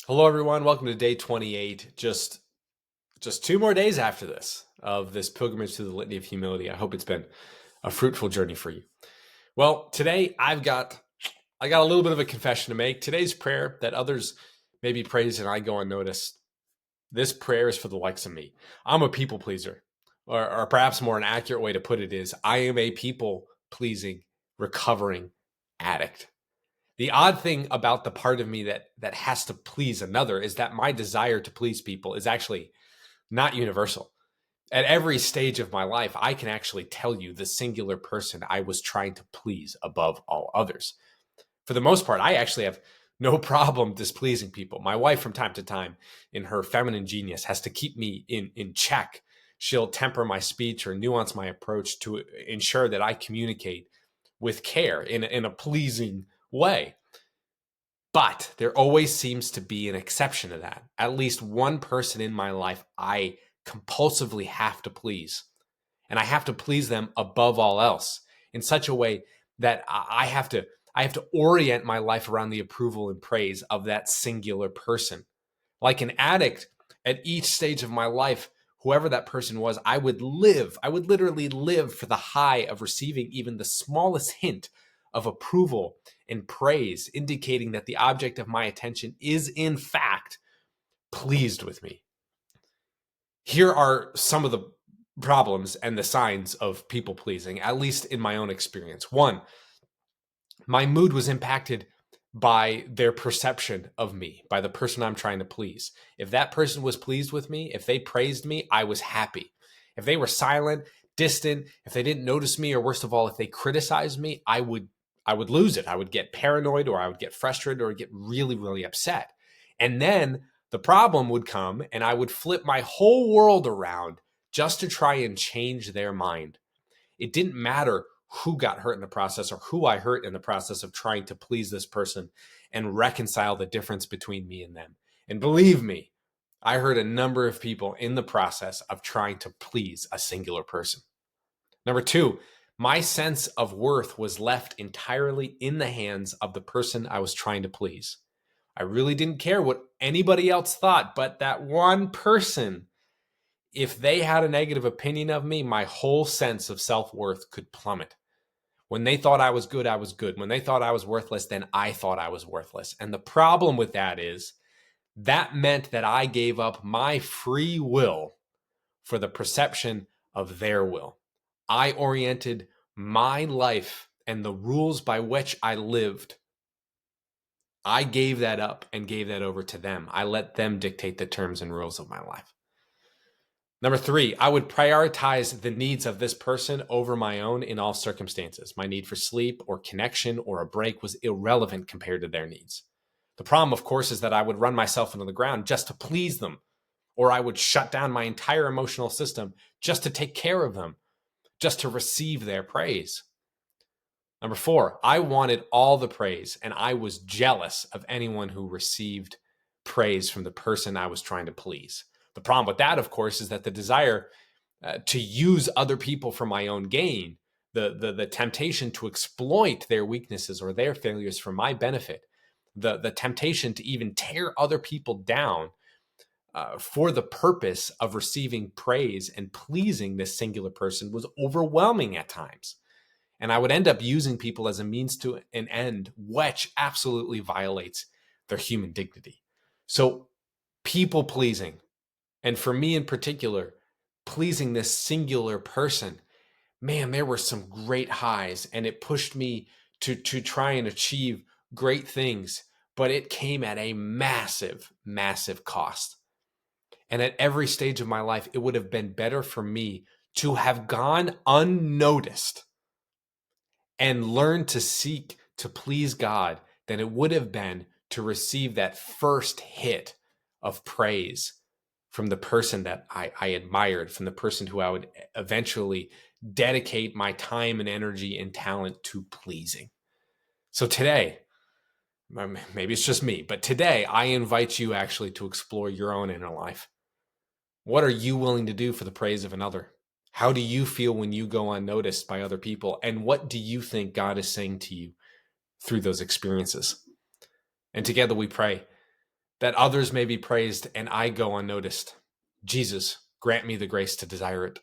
Hello, everyone. Welcome to day 28. Just 2 more days after this of this pilgrimage to the Litany of Humility. I hope it's been a fruitful journey for you. Well, today I got a little bit of a confession to make. Today's prayer that others maybe praise and I go unnoticed. This prayer is for the likes of me. I'm a people pleaser, or perhaps more an accurate way to put it is I am a people pleasing, recovering addict. The odd thing about the part of me that has to please another is that my desire to please people is actually not universal. At every stage of my life, I can actually tell you the singular person I was trying to please above all others. For the most part, I actually have no problem displeasing people. My wife, from time to time, in her feminine genius, has to keep me in check. She'll temper my speech or nuance my approach to ensure that I communicate with care in a pleasing way. But there always seems to be an exception to that. At least one person in my life I compulsively have to please. And I have to please them above all else in such a way that I have to orient my life around the approval and praise of that singular person. Like an addict, at each stage of my life, whoever that person was, I would literally live for the high of receiving even the smallest hint of approval and praise, indicating that the object of my attention is in fact pleased with me. Here are some of the problems and the signs of people pleasing, at least in my own experience. One, my mood was impacted by their perception of me, by the person I'm trying to please. If that person was pleased with me, if they praised me, I was happy. If they were silent, distant, if they didn't notice me, or worst of all, if they criticized me, I would lose it. I would get paranoid, or I would get frustrated, or get really, really upset. And then the problem would come and I would flip my whole world around just to try and change their mind. It didn't matter who got hurt in the process or who I hurt in the process of trying to please this person and reconcile the difference between me and them. And believe me, I hurt a number of people in the process of trying to please a singular person. Number two, my sense of worth was left entirely in the hands of the person I was trying to please. I really didn't care what anybody else thought, but that one person, if they had a negative opinion of me, my whole sense of self-worth could plummet. When they thought I was good, I was good. When they thought I was worthless, then I thought I was worthless. And the problem with that is that meant that I gave up my free will for the perception of their will. I oriented my life and the rules by which I lived. I gave that up and gave that over to them. I let them dictate the terms and rules of my life. Number three, I would prioritize the needs of this person over my own in all circumstances. My need for sleep or connection or a break was irrelevant compared to their needs. The problem, of course, is that I would run myself into the ground just to please them, or I would shut down my entire emotional system just to take care of them, just to receive their praise. Number four, I wanted all the praise, and I was jealous of anyone who received praise from the person I was trying to please. The problem with that, of course, is that the desire to use other people for my own gain, the temptation to exploit their weaknesses or their failures for my benefit, the temptation to even tear other people down for the purpose of receiving praise and pleasing this singular person was overwhelming at times. And I would end up using people as a means to an end, which absolutely violates their human dignity. So, people pleasing, and for me in particular, pleasing this singular person, man, there were some great highs, and it pushed me to try and achieve great things, but it came at a massive, massive cost. And at every stage of my life, it would have been better for me to have gone unnoticed and learned to seek to please God than it would have been to receive that first hit of praise from the person that I admired, from the person who I would eventually dedicate my time and energy and talent to pleasing. So today, maybe it's just me, but today I invite you actually to explore your own inner life. What are you willing to do for the praise of another? How do you feel when you go unnoticed by other people? And what do you think God is saying to you through those experiences? And together we pray that others may be praised and I go unnoticed. Jesus, grant me the grace to desire it.